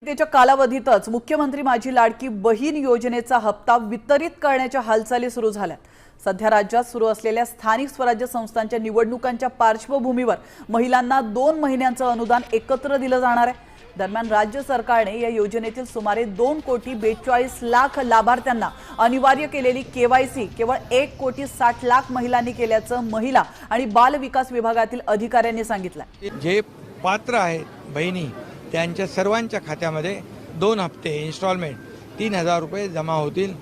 त्याच्या कालावधीतच मुख्यमंत्री माझी लाडकी बहीण योजनेचा हप्ता वितरित करण्याच्या हालचाली सुरू झाल्या। सध्या राज्यात सुरू असलेल्या स्थानिक स्वराज्य संस्थांच्या निवडणुकांच्या पार्श्वभूमीवर महिलांना 2 महिन्यांचं अनुदान एकत्र दिलं जाणार आहे। दरम्यान राज्य सरकारने या योजनेतील सुमारे 2,42,00,000 लाभार्थ्यांना अनिवार्य केलेली केवायसी केवळ 1,60,00,000 महिलांनी केल्याचं महिला आणि बाल विकास विभागातील अधिकाऱ्यांनी सांगितलं। जे पात्र आहेत बहिणी त्यांच्या सर्वांच्या खात्यामध्ये 2 हप्ते इन्स्टॉलमेंट 3,000 रुपये जमा होतील।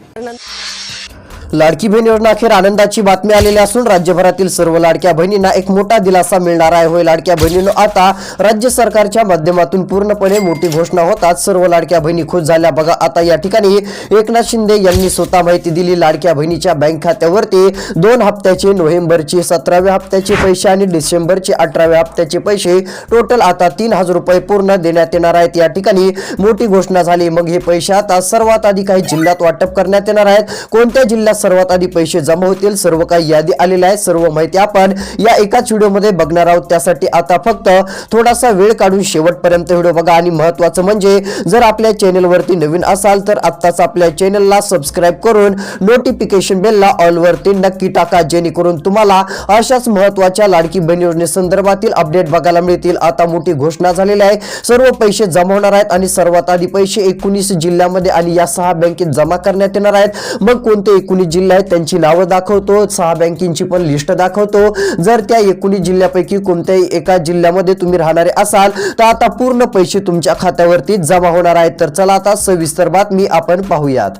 लाडकी बहीण योजना अखेर आनंदाची बातमी आलेली असून राज्यभरातील सर्व लाडक्या बहिणींना एक मोठा दिलासा मिळणार आहे। होय लाडक्या बहिणींनो, आता राज्य सरकारच्या माध्यमातून पूर्णपणे मोठी घोषणा होतात सर्व लाडक्या बहिणी खुश झाल्या। बघा, आता या ठिकाणी एकनाथ शिंदे यांनी स्वतः माहिती दिली। लाडक्या बहिणीच्या बँक खात्यावरती 2 हप्त्याचे नोव्हेंबरचे 17व्या हप्त्याचे पैसे आणि डिसेंबरचे 18व्या हप्त्याचे पैसे टोटल आता 3,000 रुपये पूर्ण देण्यात येणार आहेत। या ठिकाणी मोठी घोषणा झाली। मग हे पैसे आता सर्वात आधी काही जिल्ह्यात वाटप करण्यात येणार आहेत। कोणत्या जिल्ह्यात सर्वात आधी पैसे जमा होतील सर्व काही यादी आलेली आहे। सर्व माहिती आपण या एकाच व्हिडिओमध्ये बघणार आहोत। त्यासाठी आता फक्त थोडासा वेळ काढून शेवटपर्यंत व्हिडिओ बघा। आणि महत्त्वाचं म्हणजे जर आपल्या चॅनलवरती नवीन असाल तर आत्ताच आपल्या चॅनलला सबस्क्राइब करून नोटिफिकेशन बेलला ऑल वरती नक्की टाका, जेणेकरून तुम्हाला अशाच महत्त्वाच्या लाडकी बहीण योजनेसंदर्भातील अपडेट बघायला मिळतील। आता मोठी घोषणा झालेली आहे। सर्व पैसे जमा होणार आहेत आणि सर्वात आधी पैसे 19 जिल्ह्यामध्ये आणि या 6 बँकेत जमा करण्यात येणार आहेत। मग कोणते 19 जिल्हे आहेत त्यांची नावं दाखवतो, 6 बँकेची पण लिस्ट दाखवतो। जर त्या 19 जिल्ह्यापैकी कोणत्याही एका जिल्ह्यामध्ये तुम्ही राहणारे असाल तर आता पूर्ण पैसे तुमच्या खात्यावरती जमा होणार आहेत। तर चला आता सविस्तर बातमी आपण पाहूयात।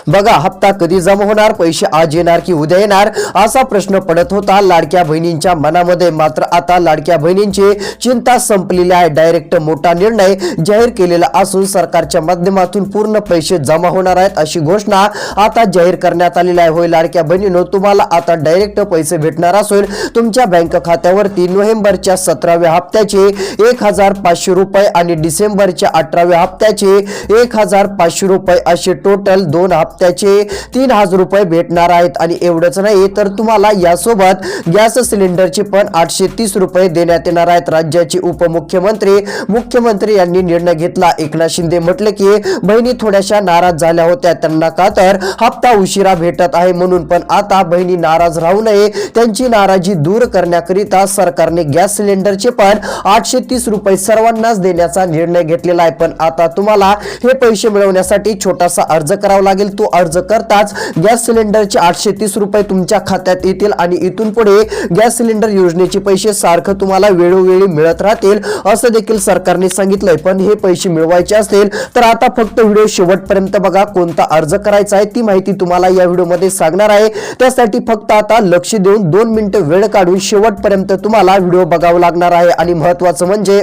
बघा, हप्ता कधी जमा होणार, पैसे आज येणार की उद्या येणार असा प्रश्न पडत होता लाडक्या बहिणींच्या मनामध्ये। मात्र आता लाडक्या बहिणींची चिंता संपलेली आहे। डायरेक्ट मोठा निर्णय जाहीर केलेला असून सरकारच्या माध्यमातून पूर्ण पैसे जमा होणार आहेत अशी घोषणा आता जाहीर करण्यात आलेली आहे। होय लाडक्या बहिणींनो, तुम्हाला आता डायरेक्ट पैसे भेटणार असून तुमच्या बँक खात्यावरती नोव्हेंबरच्या 17व्या हप्त्याचे 1,500 रुपये आणि डिसेंबरच्या 18व्या हप्त्याचे 1,500 रुपये असे टोटल 2 हप्त्याचे 3,000 रुपये भेटणार आहेत। आणि एवढंच नाही तर तुम्हाला यासोबत गॅस सिलेंडरचे पण 830 रुपये देण्यात येणार आहेत। राज्याचे मुख्यमंत्री यांनी निर्णय घेतला। एकनाथ शिंदे म्हटले की बहिणी थोड्याशा नाराज झाल्या होत्या, त्यांना का तर हप्ता उशिरा भेटत आहे म्हणून। पण आता बहिणी नाराज राहू नये, त्यांची नाराजी दूर करण्याकरिता सरकारने गॅस सिलेंडरचे पण 830 रुपये सर्वांनाच देण्याचा निर्णय घेतलेला आहे। पण आता तुम्हाला हे पैसे मिळवण्यासाठी छोटासा अर्ज करावा लागेल। तो अर्ज करताच गॅस सिलेंडरचे 830 रुपये तुमच्या खात्यात येतील आणि इथून पुढे गॅस सिलेंडर योजनेचे पैसे सारखं तुम्हाला वेळोवेळी मिळत राहतील असं देखील सरकारने सांगितलंय। पण हे पैसे मिळवायचे असतील तर आता फक्त व्हिडिओ शेवटपर्यंत बघा। कोणता अर्ज करायचा आहे ती माहिती तुम्हाला या व्हिडिओमध्ये सांगणार आहे। त्यासाठी फक्त आता लक्ष देऊन 2 मिनिटं वेळ काढून शेवटपर्यंत तुम्हाला व्हिडिओ बघावा लागणार आहे। आणि महत्त्वाचं म्हणजे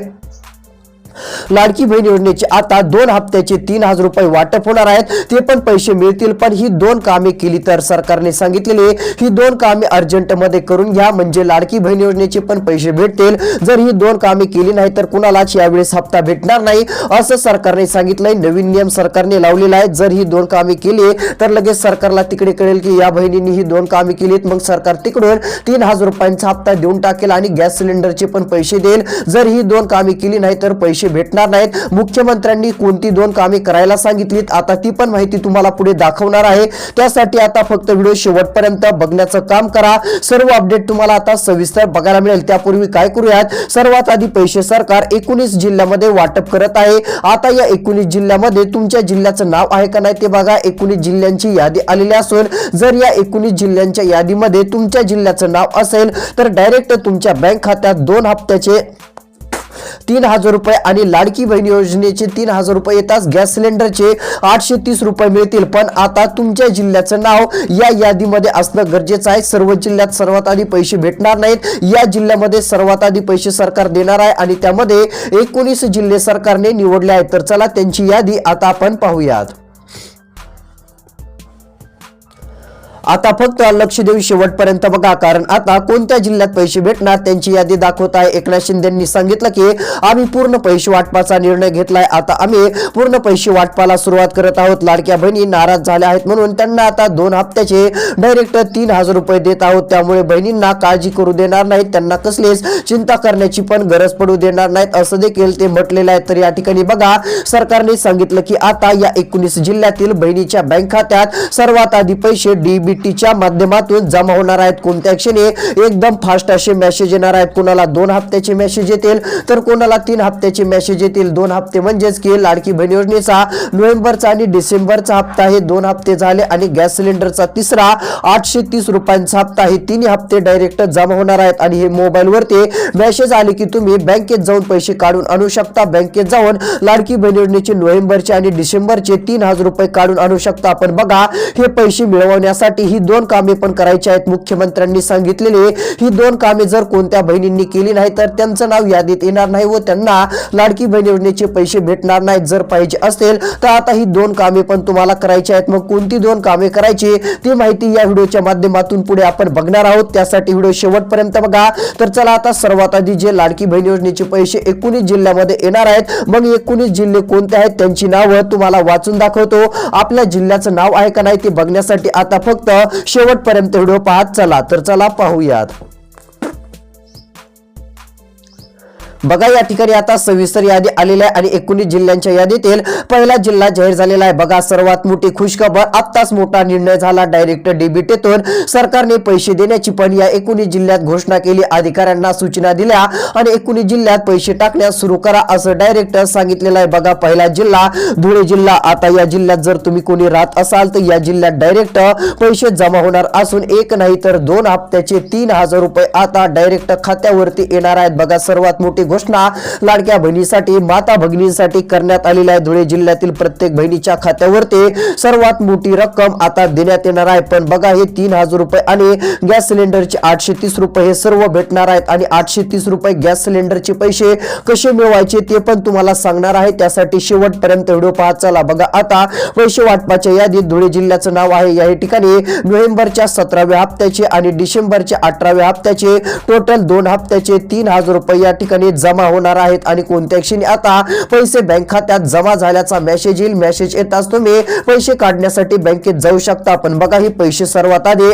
लाडकी बहीण योजनेचे आता 2 हप्त्याचे 3,000 रुपये वाटप होणार आहेत, ते पण पैसे मिळतील। पण ही 2 कामे केली तर सरकारने सांगितलेले ही 2 कामे अर्जंट मध्ये करून घ्या, म्हणजे लाडकी बहीण योजनेचे पण पैसे भेटतील। जर ही 2 कामे केली नाही तर कुणालाच यावेळेस हप्ता भेटणार नाही असं सरकारने सांगितलंय। नवीन नियम सरकारने लावलेला आहे। जर ही 2 कामे केली तर लगेच सरकारला तिकडे कळेल की या बहिणींनी ही 2 कामे केलीत, मग सरकार तिकडून 3,000 रुपयांचा हप्ता देऊन टाकेल आणि गॅस सिलेंडरचे पण पैसे देईल। जर ही 2 कामे केली नाही तर पैसे भेटणार नाहीत। मुख्यमंत्र्यांनी कोणती 2 कामे करायला सांगितलीत आता ती पण माहिती तुम्हाला पुढे दाखवणार आहे। त्यासाठी आता फक्त व्हिडिओ शेवटपर्यंत बघण्याचं काम करा। सर्व अपडेट तुम्हाला आता सविस्तर बघायला मिळेल। त्यापूर्वी काय करूयात, सर्वात आधी पैसे सरकार 19 जिल्ह्यामध्ये वाटप करत आहे। आता या 19 जिल्ह्यामध्ये तुमच्या जिल्ह्याचं नाव आहे का नाही ते बघा। 19 जिल्ह्यांची यादी आलेली असून जर या 19 जिल्ह्यांच्या यादीमध्ये तुमच्या जिल्ह्याचं नाव असेल तर डायरेक्ट तुमच्या बँक खात्यात 2 हप्त्याचे 3,000 रुपये आणि लाडकी बहीण योजनेचे 3,000 रुपये येतात। गॅस सिलेंडरचे 830 रुपये मिळतील। पण आता तुमच्या जिल्ह्याचं नाव या यादीमध्ये असणं गरजेचं आहे। सर्व जिल्ह्यात सर्वात आधी पैसे भेटणार नाहीत, या जिल्ह्यामध्ये सर्वात आधी पैसे सरकार देणार आहे आणि त्यामध्ये 19 जिल्हे सरकारने निवडले आहेत। तर चला त्यांची यादी आता आपण पाहूयात। आता फक्त लक्ष देऊन शेवटपर्यंत बघा, कारण आता कोणत्या जिल्ह्यात पैसे भेटणार त्यांची यादी दाखवत आहे. एकनाथ शिंदेंनी सांगितलं की आम्ही पूर्ण पैसे वाटपाचा निर्णय घेतलाय, आता आम्ही पूर्ण पैसे वाटपाला सुरुवात करत आहोत. लाडक्या बहिणी नाराज झाल्या आहेत म्हणून त्यांना आता 2 हप्त्याचे डायरेक्ट 3,000 रुपये देत आहोत. त्यामुळे बहिणींना काळजी करू देणार नाहीत, त्यांना कसलीच चिंता करण्याची पण गरज पडू देणार नाहीत असं देखील ते म्हटलेलं आहे. तर या ठिकाणी बघा, सरकारने सांगितलं की आता या 19 जिल्ह्यातील बहिणीच्या बँक खात्यात सर्वात आधी पैसे डीबीटीच्या माध्यमातून जमा होणार आहेत. कोणत्या क्षणी एकदम फास्ट असे मेसेज येणार आहेत. कोणाला 2 हप्त्याचे मेसेज येतील तर कोणाला 3 हप्त्याचे मेसेज येतील. 2 हप्ते म्हणजेच की लाडकी बहीण योजनेचा नोव्हेंबरचा आणि डिसेंबरचा हप्ता हे 2 हप्ते झाले आणि गॅस सिलेंडरचा तिसरा 830 रुपयांचा हप्ता हे 3 हप्ते डायरेक्ट जमा होणार आहेत. आणि हे मोबाईल वरती मेसेज आले की तुम्ही बँकेत जाऊन पैसे काढून आणू शकता. बँकेत जाऊन लाडकी बहीण योजनेचे नोव्हेंबरचे आणि डिसेंबरचे 3,000 रुपये काढून आणू शकता. आपण बघा, हे पैसे मिळवण्यासाठी ही 2 कामे पण करायची आहेत. मुख्यमंत्र्यांनी सांगितलेले ही 2 कामे जर कोणत्या बहिणींनी केली नाही तर त्यांचं नाव यादीत येणार नाही व त्यांना लाडकी बहीण योजनेचे पैसे भेटणार नाहीत. जर पाहिजे असेल तर आता ही 2 कामे पण तुम्हाला करायची आहेत. मग कोणती 2 कामे करायची ती माहिती या व्हिडिओच्या माध्यमातून पुढे आपण बघणार आहोत. त्यासाठी व्हिडिओ शेवटपर्यंत बघा. तर चला आता सर्वात आधी जे लाडकी बहीण योजनेचे पैसे 19 जिल्ह्यामध्ये येणार आहेत, मग 19 जिल्हे कोणते आहेत त्यांची नावं तुम्हाला वाचून दाखवतो. आपल्या जिल्ह्याचं नाव आहे का नाही ते बघण्यासाठी आता फक्त शेवटपर्यंत व्हिडिओ पाहत चला. तर चला पाहूयात. बघा, या ठिकाणी आता सविस्तर यादी आलेली आहे आणि 19 जिल्ह्यांच्या यादीतील पहिला जिल्हा जाहीर झालेला आहे. बघा, सर्वात मोठी खुशखबर, आत्ताच मोठा निर्णय झाला. डायरेक्ट डीबीटीतून सरकारने पैसे देण्याची पण या 19 जिल्ह्यात घोषणा केली. अधिकाऱ्यांना सूचना दिल्या आणि 19 जिल्ह्यात पैसे टाकण्यास सुरू करा असं डायरेक्ट सांगितलेलं आहे. बघा, पहिला जिल्हा धुळे जिल्हा. आता या जिल्ह्यात जर तुम्ही कोणी राहत असाल तर या जिल्ह्यात डायरेक्ट पैसे जमा होणार असून 1 नाही तर 2 हप्त्याचे 3,000 रुपये आता डायरेक्ट खात्यावरती येणार आहेत. बघा, सर्वात मोठी घोषणा लाडक्या बहिणीसाठी, माता भगिनींसाठी करण्यात आलेली आहे. धुळे जिल्ह्यातील प्रत्येक बहिणीच्या खात्यावरती सर्वात मोठी रक्कम आता देण्यात येणार आहे. पण बघा, हे 3,000 रुपये आणि गॅस सिलेंडरचे 830 रुपये हे सर्व भेटणार आहेत. आणि 830 रुपये गॅस सिलेंडरचे पैसे कसे मिळवायचे ते पण तुम्हाला सांगणार आहे. त्यासाठी शेवटपर्यंत व्हिडिओ पाहत चला. बघा, आता पैसे वाटपाच्या यादीत धुळे जिल्ह्याचं नाव आहे. या ठिकाणी नोव्हेंबरच्या 17व्या हप्त्याचे आणि डिसेंबरच्या 18व्या हप्त्याचे टोटल 2 हप्त्याचे 3,000 रुपये या ठिकाणी जमा होणार आहेत. आणि कोणत्या क्षणी आता पैसे बँक खात्यात जमा झाल्याचा मेसेज येईल. मेसेज येताच तुम्ही पैसे काढण्यासाठी बँकेत जाऊ शकता. पण बघा, ही पैसे सर्वात आधी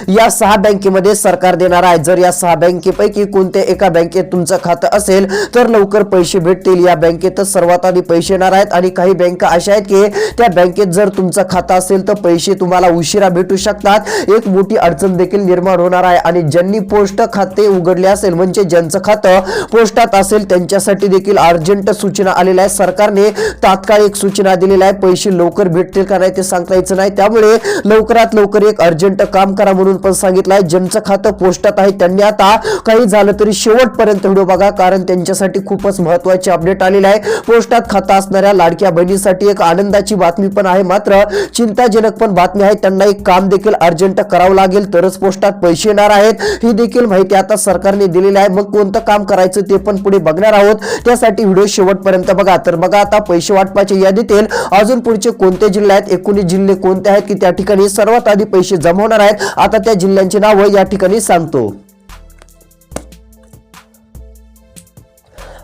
या 6 बँकेमध्ये सरकार देणार आहे. जर या 6 बँकेपैकी कोणत्या एका बँकेत तुमचं खातं असेल तर लवकर पैसे भेटतील. या बँकेतच सर्वात आधी पैसे येणार आहेत. आणि काही बँका अशा आहेत की त्या बँकेत जर तुमचं खातं असेल तर पैसे तुम्हाला उशिरा भेटू शकतात. एक मोठी अडचण देखील निर्माण होणार आहे. आणि ज्यांनी पोस्ट खाते उघडले असेल म्हणजे ज्यांचं खातं पोस्टात असेल त्यांच्यासाठी देखील अर्जंट सूचना आलेल्या आहे. सरकारने तात्काळ एक सूचना दिलेली आहे. पैसे लवकर भेटतील का नाही ते सांगता यायचं नाही. त्यामुळे लवकरात लवकर एक अर्जंट काम करा म्हणून पण सांगितलंय. ज्यांचं खातं पोस्टात आहे त्यांनी आता काही झालं तरी शेवटपर्यंत व्हिडिओ बघा, कारण त्यांच्यासाठी खूपच महत्त्वाची अपडेट आलेली आहे. पोस्टात खातं असणाऱ्या लाडक्या बहिणीसाठी एक आनंदाची बातमी पण आहे, मात्र चिंताजनक पण बातमी आहे. त्यांना एक काम देखील अर्जंट करावं लागेल तरच पोस्टात पैसे येणार आहेत. ही देखील माहिती आता सरकारने दिलेली आहे. मग कोणतं काम करायचं ते पण पुढे बघणार आहोत. त्यासाठी व्हिडिओ शेवटपर्यंत बघा. तर बघा, आता पैसे वाटपाच्या यादीतील अजून पुढचे कोणते जिल्हे आहेत, 19 जिल्हे कोणते आहेत की त्या ठिकाणी सर्वात आधी पैसे जमा होणार आहेत. आता त्या जिल्ह्यांची नावं या ठिकाणी सांगतो.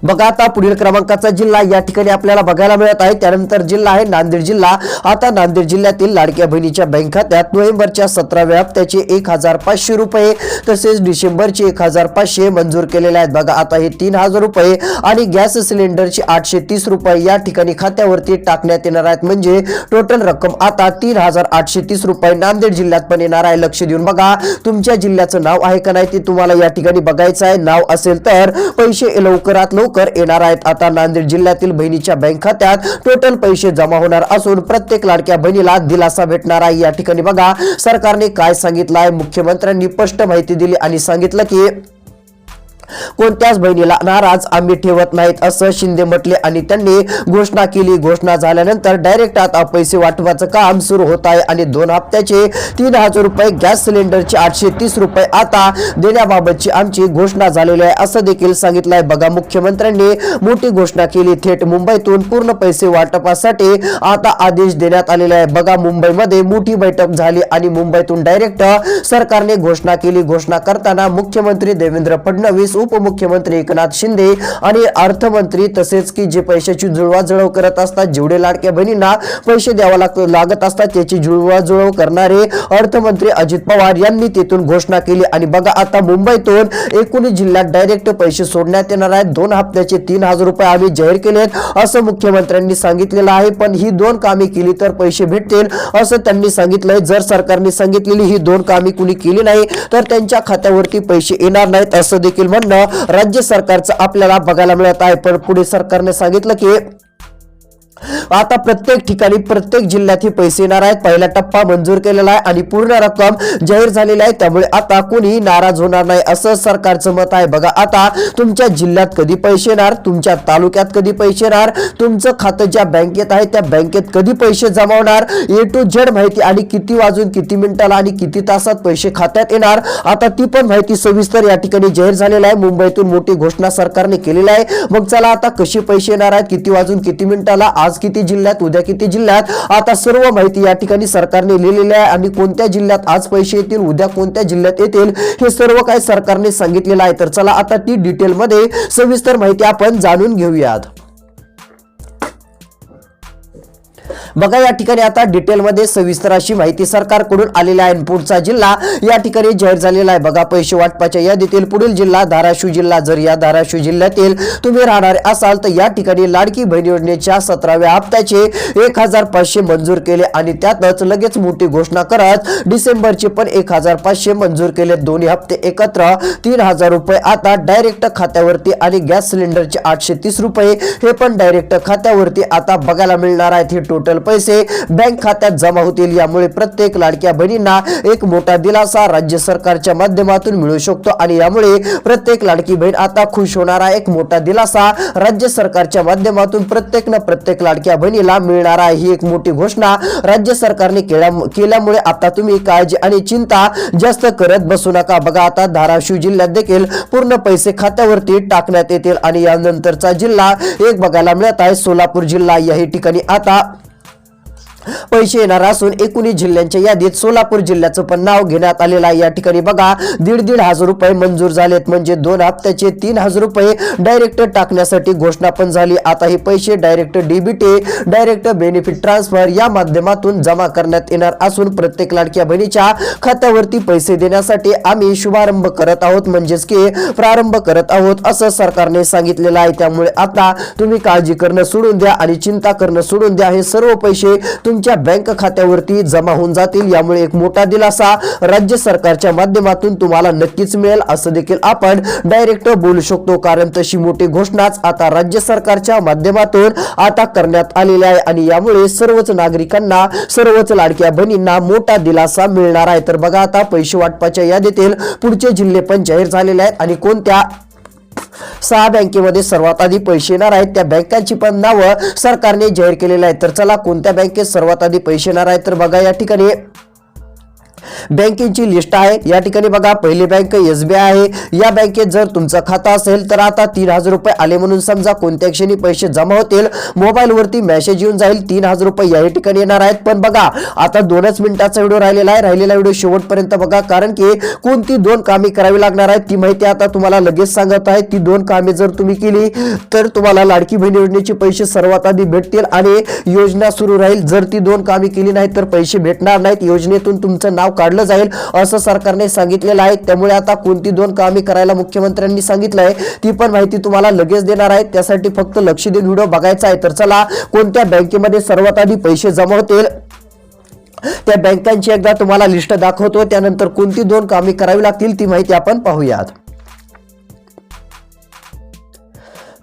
बघा, आता पुढील क्रमांकाचा जिल्हा या ठिकाणी आपल्याला बघायला मिळत आहे. त्यानंतर जिल्हा आहे नांदेड जिल्हा. आता नांदेड जिल्ह्यातील लाडक्या बहिणीच्या बँक खात्यात नोव्हेंबरच्या 17व्या हप्त्याचे 1,500 रुपये तसेच डिसेंबरचे 1,500 मंजूर केलेले आहेत. बघा, आता हे 3,000 रुपये आणि गॅस सिलेंडरचे 830 रुपये या ठिकाणी खात्यावरती टाकण्यात येणार आहेत. म्हणजे टोटल रक्कम आता 3,830 रुपये नांदेड जिल्ह्यात पण येणार आहे. लक्ष देऊन बघा, तुमच्या जिल्ह्याचं नाव आहे का नाही ते तुम्हाला या ठिकाणी बघायचं आहे. नाव असेल तर पैसे लवकरात लवकर येणार आहेत. आता नांदेड जिल्ह्यातील बहिणीच्या बँक खात्यात टोटल पैसे जमा होणार असून प्रत्येक लाडक्या बहिणीला दिलासा भेटणार आहे. या ठिकाणी बघा, सरकारने काय सांगितलं आहे. मुख्यमंत्र्यांनी स्पष्ट माहिती दिली आणि सांगितलं की कोणत्याच बहिणीला नाराज आम्ही ठेवत नाहीत असं शिंदे म्हटले आणि त्यांनी घोषणा केली. घोषणा झाल्यानंतर डायरेक्ट आता पैसे वाटपाचं काम सुरू होत आहे आणि 2 हप्त्याचे 3,000 रुपये, गॅस सिलेंडरचे 830 रुपये आता देण्याबाबतची आमची घोषणा झालेली आहे असं देखील सांगितलंय. बघा, मुख्यमंत्र्यांनी मोठी घोषणा केली. थेट मुंबईतून पूर्ण पैसे वाटपासाठी आता आदेश देण्यात आलेले आहे. बघा, मुंबईमध्ये मोठी बैठक झाली आणि मुंबईतून डायरेक्ट सरकारने घोषणा केली. घोषणा करताना मुख्यमंत्री देवेंद्र फडणवीस, उपमुख्यमंत्री एकनाथ शिंदे आणि अर्थमंत्री तसेच की जे पैशाची जुळवाजुळव करत असतात, जेवढे लाडक्या बहिणींना पैसे द्यावा लागत असतात त्याची जुळवाजुळव करणारे अर्थमंत्री अजित पवार यांनी तिथून घोषणा केली. आणि बघा, आता मुंबईतून 19 जिल्ह्यात डायरेक्ट पैसे सोडण्यात येणार आहेत. 2 हप्त्याचे 3,000 रुपये आम्ही जाहीर केलेत असं मुख्यमंत्र्यांनी सांगितलेलं आहे. पण ही 2 कामे केली तर पैसे भेटतील असं त्यांनी सांगितलंय. जर सरकारने सांगितलेली ही 2 कामे कुणी केली नाही तर त्यांच्या खात्यावरती पैसे येणार नाहीत असं देखील म्हणणं राज्य सरकारचं आपल्याला बघायला मिळत आहे. पण पुढे सरकारने सांगितलं की आता प्रत्येक ठिकाणी प्रत्येक जिल्ह्यात हे पैसे येणार आहेत. पहिला टप्पा मंजूर केलेला आहे आणि पूर्ण रक्कम जाहीर झालेली आहे. त्यामुळे आता कोणी नाराज होणार नाही असं सरकारचं मत आहे. बघा, आता तुमच्या जिल्ह्यात कधी पैसे येणार, तुमच्या तालुक्यात कधी पैसे येणार, तुमचं खातं ज्या बँकेत आहे त्या बँकेत कधी पैसे जमा होणार, A to Z माहिती आणि किती वाजून किती मिनिटाला आणि किती तासात पैसे खात्यात येणार, आता ती पण माहिती सविस्तर या ठिकाणी जाहीर झालेली आहे. मुंबईतून मोठी घोषणा सरकारने केलेली आहे. मग चला, आता कसे पैसे येणार आहेत, किती वाजून किती मिनिटाला, आज किती जिल्ह्यात, उद्या किती जिल्ह्यात, आता सर्व माहिती या ठिकाणी सरकारने लिहिलेली आहे. आणि कोणत्या जिल्ह्यात आज पैसे येतील, उद्या कोणत्या जिल्ह्यात येतील, हे सर्व काही सरकारने सांगितलेलं आहे. तर चला, आता ती डिटेलमध्ये सविस्तर माहिती आपण जाणून घेऊयात. बघा, या ठिकाणी आता डिटेलमध्ये सविस्तर अशी माहिती सरकारकडून आलेली आहे. पुढचा जिल्हा या ठिकाणी जाहीर झालेला आहे. बघा, पैसे वाटपाच्या यादीतील पुढील जिल्हा धाराशिव जिल्हा. जर या धाराशिव जिल्ह्यातील तुम्ही राहणारे असाल तर या ठिकाणी लाडकी बहीण योजनेच्या 17व्या हप्त्याचे 1,500 मंजूर केले आणि त्यातच लगेच मोठी घोषणा करत डिसेंबरचे पण 1,500 मंजूर केले. दोन्ही हप्ते एकत्र 3,000 रुपये आता डायरेक्ट खात्यावरती आणि गॅस सिलेंडरचे 830 रुपये हे पण डायरेक्ट खात्यावरती आता बघायला मिळणार आहेत. हे टोटल पैसे बँक खात्यात जमा होतील. यामुळे प्रत्येक लाडक्या बहिणींना एक मोठा दिलासा राज्य सरकारच्या माध्यमातून मिळू शकतो आणि यामुळे प्रत्येक लाडकी बहीण आता खुश होणार आहे. एक मोठा दिलासा राज्य सरकारच्या माध्यमातून प्रत्येक लाडक्या बहिणीला मिळणार आहे. ही एक मोठी घोषणा राज्य सरकारने केल्यामुळे आता तुम्ही काळजी आणि चिंता जास्त करत बसू नका. बघा, आता धाराशिव जिल्ह्यात देखील पूर्ण पैसे खात्यावरती टाकण्यात येतील आणि यानंतरचा जिल्हा एक बघायला मिळत आहे सोलापूर जिल्हा. याही ठिकाणी आता पैसे येणार असून 19 जिल्ह्यांच्या यादीत सोलापूर जिल्ह्याचं पण नाव घेण्यात आलेलं आहे. या ठिकाणी बघा, 1,500 रुपये मंजूर झालेत. म्हणजे 2 हप्त्याचे 3,000 रुपये डायरेक्ट टाकण्यासाठी घोषणा पण झाली. आता हे पैसे direct DBT, direct benefit transfer या माध्यमातून जमा करण्यात येणार असून प्रत्येक लाडक्या बहिणीच्या खात्यावरती पैसे देण्यासाठी आम्ही शुभारंभ करत आहोत, म्हणजेच की प्रारंभ करत आहोत असं सरकारने सांगितलेलं आहे. त्यामुळे आता तुम्ही काळजी करणं सोडून द्या आणि चिंता करणं सोडून द्या. हे सर्व पैसे तुमच्या बँक खात्यावरती जमा होऊन जातील. यामुळे एक मोठा दिलासा राज्य सरकारच्या माध्यमातून तुम्हाला नक्कीच मिळेल असं देखील आपण डायरेक्ट बोलू शकतो. कारण तशी मोठी घोषणाच आता राज्य सरकारच्या माध्यमातून आता करण्यात आलेली आहे आणि यामुळे सर्वच नागरिकांना, सर्वच लाडक्या बहिणींना मोठा दिलासा मिळणार आहे. तर बघा, आता पैसे वाटपाच्या यादीतील पुढचे जिल्हे पण जाहीर झालेले आहेत आणि कोणत्या 6 बँकेमध्ये सर्वात आधी पैसे येणार आहेत त्या बँकांची पण नावं सरकारने जाहीर केलेली आहेत. तर चला, कोणत्या बँकेत सर्वात आधी पैसे येणार आहेत तर बघा, या ठिकाणी बँकेची लिस्ट आहे. या ठिकाणी बघा, पहिली बँक SBI आहे. या बँकेत जर तुमचं खातं असेल तर आता 3,000 रुपये आले म्हणून समजा. कोणत्या क्षणी पैसे जमा होतील मोबाईल वरती मेसेज येऊन जाईल. 3,000 रुपये या ठिकाणी येणार आहेत. पण बघा, आता 2च मिनिटाचा व्हिडिओ राहिलेला आहे. राहिलेला व्हिडिओ शेवटपर्यंत बघा, कारण की कोणती 2 कामे करावी लागणार आहेत ती माहिती आता तुम्हाला लगेच सांगत आहे. ती 2 कामे जर तुम्ही केली तर तुम्हाला लाडकी बहीण योजनेचे पैसे सर्वात आधी भेटतील आणि योजना सुरू राहील. जर ती 2 कामे केली नाही तर पैसे भेटणार नाहीत. योजनेतून तुमचं नाव काढलं जाईल असं सरकारने सांगितलेलं आहे. त्यामुळे आता कोणती 2 कामे करायला मुख्यमंत्र्यांनी सांगितलंय ती पण माहिती तुम्हाला लगेच देणार आहे. त्यासाठी फक्त लक्ष देऊन व्हिडिओ बघायचा आहे. तर चला, कोणत्या बँकेमध्ये सर्वात आधी पैसे जमा होतील त्या बँकांची एकदा तुम्हाला लिस्ट दाखवतो. त्यानंतर कोणती 2 कामे करावी लागतील ती माहिती आपण पाहूयात.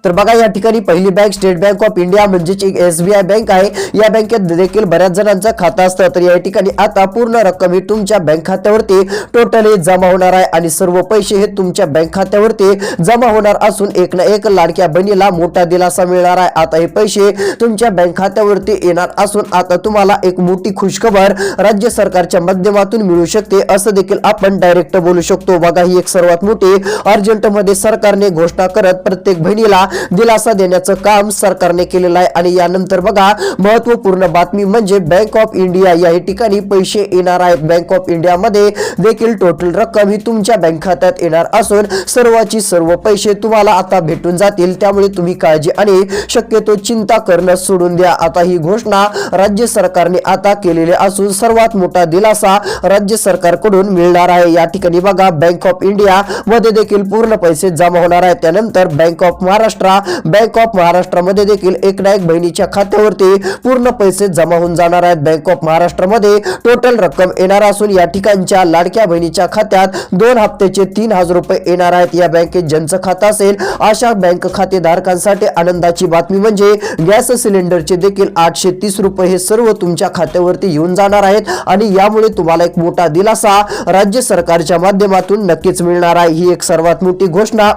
तर बघा या ठिकाणी पहिली bank state bank of India म्हणजेच एक SBI बँक आहे. या बँकेत देखील बऱ्याच जणांचं खातं असतं. तर या ठिकाणी आता पूर्ण रक्कम ही तुमच्या बँक खात्यावरती टोटली जमा होणार आहे आणि सर्व पैसे हे तुमच्या बँक खात्यावरती जमा होणार असून एक ना एक लाडक्या बहिणीला मोठा दिलासा मिळणार आहे. आता हे पैसे तुमच्या बँक खात्यावरती येणार असून आता तुम्हाला एक मोठी खुशखबर राज्य सरकारच्या माध्यमातून मिळू शकते असं देखील आपण डायरेक्ट बोलू शकतो. बघा ही एक सर्वात मोठी अर्जंट मध्ये सरकारने घोषणा करत प्रत्येक बहिणीला दिलासा देण्याचं काम सरकारने केलेलं आहे. आणि यानंतर बघा महत्वपूर्ण बातमी म्हणजे बँक ऑफ इंडिया या ठिकाणी पैसे येणार आहेत. बँक ऑफ इंडिया मध्ये देखील टोटल रक्कम ही तुमच्या बँक खात्यात येणार असून सर्वाची सर्व पैसे तुम्हाला आता भेटून जातील. त्यामुळे तुम्ही काळजी आणि शक्यतो चिंता करणं सोडून द्या. आता ही घोषणा राज्य सरकारने आता केलेली असून सर्वात मोठा दिलासा राज्य सरकारकडून मिळणार आहे. या ठिकाणी बघा बँक ऑफ इंडिया मध्ये देखील पूर्ण पैसे जमा होणार आहेत. त्यानंतर बँक ऑफ महाराष्ट्रामध्ये देखील एक ना एक बहिणीच्या खात्यावरती पूर्ण पैसे जमा होऊन जाणार आहेत. बँक ऑफ महाराष्ट्रामध्ये टोटल रक्कम येणार असून या ठिकाणच्या लाडक्या बहिणीच्या खात्यात 2 हप्त्याचे 3,000 रुपये येणार आहेत. या बँकेत ज्यांचं खातं असेल अशा बँक खातेधारकांसाठी आनंदाची बातमी म्हणजे गॅस सिलेंडरचे देखील 830 रुपये हे सर्व तुमच्या खात्यावरती येऊन जाणार आहेत आणि यामुळे तुम्हाला एक मोठा दिलासा राज्य सरकारच्या माध्यमातून नक्कीच मिळणार आहे. ही एक सर्वात मोठी घोषणा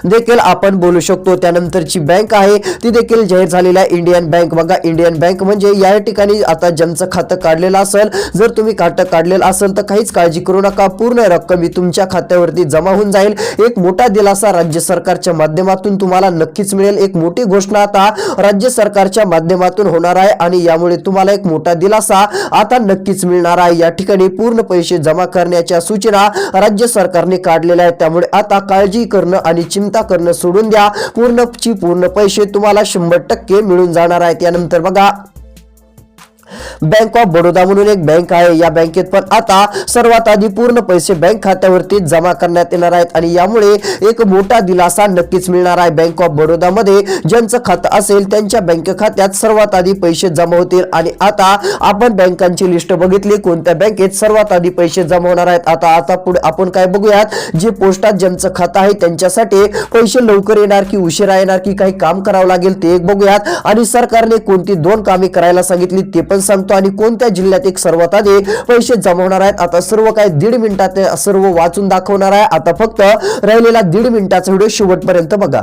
देखील आपण बोलू शकतो. त्यानंतरची बँक आहे ती देखील जाहीर झालेली आहे इंडियन बँक. बघा इंडियन बँक म्हणजे या ठिकाणी आता ज्यांचं खातं काढलेलं असेल जर तुम्ही खातं काढलेलं असेल तर काहीच काळजी करू नका. पूर्ण रक्कम ही तुमच्या खात्यावरती जमा होऊन जाईल. एक मोठा दिलासा राज्य सरकारच्या माध्यमातून तुम्हाला नक्कीच मिळेल. एक मोठी घोषणा आता राज्य सरकारच्या माध्यमातून होणार आहे आणि यामुळे तुम्हाला एक मोठा दिलासा आता नक्कीच मिळणार आहे. या ठिकाणी पूर्ण पैसे जमा करण्याच्या सूचना राज्य सरकारने काढलेल्या आहेत. त्यामुळे आता काळजी करणं आणि चिंता करणं सोडून द्या. पूर्ण पैसे तुम्हाला 100% मिळून जाणार आहेत. त्यानंतर बघा बँक ऑफ बडोदा म्हणून एक बँक आहे. या बँकेत पण आता सर्वात आधी पूर्ण पैसे बँक खात्यावरती जमा करण्यात येणार आहेत आणि यामुळे एक मोठा दिलासा नक्कीच मिळणार आहे. बँक ऑफ बडोदा मध्ये ज्यांचं खातं असेल त्यांच्या बँक खात्यात सर्वात आधी पैसे जमा होतील आणि आता आपण बँकांची लिस्ट बघितली कोणत्या बँकेत सर्वात आधी पैसे जमा होणार आहेत. आता पुढे आपण काय बघूयात जे पोस्टात ज्यांचं खातं आहे त्यांच्यासाठी पैसे लवकर येणार की उशिरा येणार की काही काम करावं लागेल ते एक बघूयात आणि सरकारने कोणती 2 कामे करायला सांगितली ते पण सांगतो आणि कोणत्या जिल्ह्यात एक सर्वात आधी पैसे जमा होणार आहेत. आता सर्व काय 1.5 मिनिटात सर्व वाचून दाखवणार आहे. आता फक्त राहिलेला 1.5 मिनिटाचा व्हिडिओ शेवटपर्यंत बघा.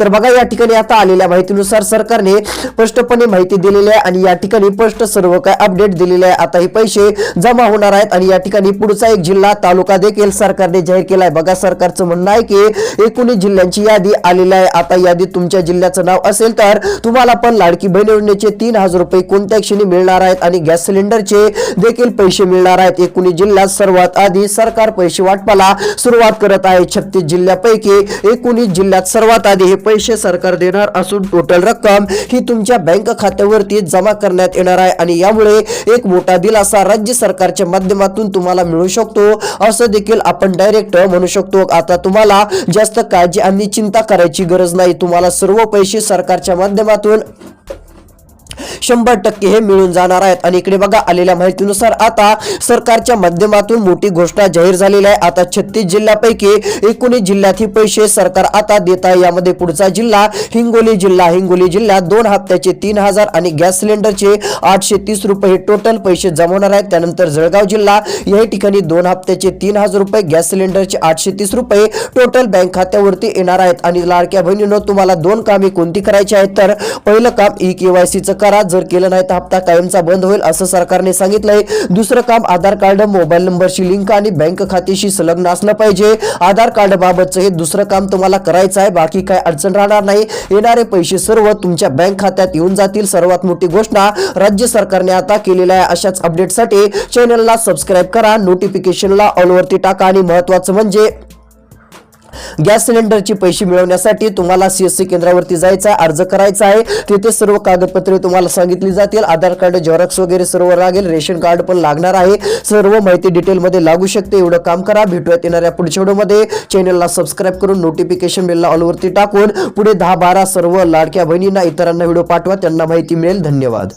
तर बघा या ठिकाणी आता आलेल्या माहितीनुसार सरकारने स्पष्टपणे माहिती दिलेली आहे आणि या ठिकाणी स्पष्ट सर्व काय अपडेट दिलेले आहे. आता हे पैसे जमा होणार आहेत आणि या ठिकाणी पुढचा एक जिल्हा तालुका देखील सरकारने जाहीर केला आहे. बघा सरकारचं म्हणणं आहे की 19 जिल्ह्यांची यादी आलेली आहे. आता यादीत तुमच्या जिल्ह्याचं नाव असेल तर तुम्हाला पण लाडकी बहीण योजनेचे 3,000 रुपये कोणत्या क्षणी मिळणार आहेत आणि गॅस सिलेंडरचे देखील पैसे मिळणार आहेत. 19 जिल्ह्यात सर्वात आधी सरकार पैसे वाटपाला सुरुवात करत आहे. 36 जिल्ह्यापैकी 19 जिल्ह्यात सर्वात आधी हे पैसे सरकार देणार असून टोटल रक्कम ही तुमच्या बँक खात्यावरती जमा करण्यात येणार आहे आणि यामुळे एक मोठा दिलासा राज्य सरकारच्या माध्यमातून तुम्हाला मिळू शकतो असं देखील आपण डायरेक्ट म्हणू शकतो. आता तुम्हाला जास्त काळजी आणि चिंता करायची गरज नाही. तुम्हाला सर्व पैसे सरकारच्या माध्यमातून 100% हे मिळून जाणार आहेत. आणि इकडे बघा आलेल्या माहितीनुसार आता सरकारच्या माध्यमातून मोठी घोषणा जाहीर झालेली आहे. आता 36 जिल्ह्यापैकी 19 जिल्ह्यात हे पैसे सरकार आता देत आहे. यामध्ये पुढचा जिल्हा हिंगोली जिल्ह्यात 2 हप्त्याचे 3,000 आणि गॅस सिलेंडरचे 830 रुपये हे टोटल पैसे जमा होणार आहेत. त्यानंतर जळगाव जिल्हा या ठिकाणी 2 हप्त्याचे 3,000 रुपये गॅस सिलेंडरचे 830 रुपये टोटल बँक खात्यावरती येणार आहेत. आणि लाडक्या बहिणींनो तुम्हाला 2 कामे कोणती करायची आहेत तर पहिलं काम KYC चं करा. जर केलं नाही तर हप्ता कायमचा बंद होईल असं सरकारने सांगितलंय. दुसरं काम आधार कार्ड मोबाईल नंबरशी लिंक आणि बँक खात्याशी संलग्न असलं पाहिजे. आधार कार्ड बाबतचं हे दुसरं काम तुम्हाला करायचं आहे. बाकी काय अडचण राहणार नाही. येणारे पैसे सर्व तुमच्या बँक खात्यात येऊन जातील. सर्वात मोठी घोषणा राज्य सरकारने आता केलेली आहे. अशाच अपडेटसाठी चॅनलला सबस्क्राईब करा, नोटिफिकेशनला ऑल वरती टाका आणि महत्त्वाचं म्हणजे गॅस सिलेंडरचे पैसे मिळवण्यासाठी तुम्हाला CSC केंद्रावरती जायचं आहे, अर्ज करायचा आहे. तिथे सर्व कागदपत्रे तुम्हाला सांगितली जातील. आधार कार्ड झेरॉक्स वगैरे सर्व लागेल. रेशन कार्ड पण लागणार आहे. सर्व माहिती डिटेलमध्ये लागू शकते. एवढं काम करा. भेटूयात येणाऱ्या पुढच्या व्हिडिओमध्ये. चॅनलला सबस्क्राईब करून नोटिफिकेशन बेलला ऑल वरती टाकून पुढे 10-12 सर्व लाडक्या बहिणींना इतरांना व्हिडिओ पाठवा. त्यांना माहिती मिळेल. धन्यवाद.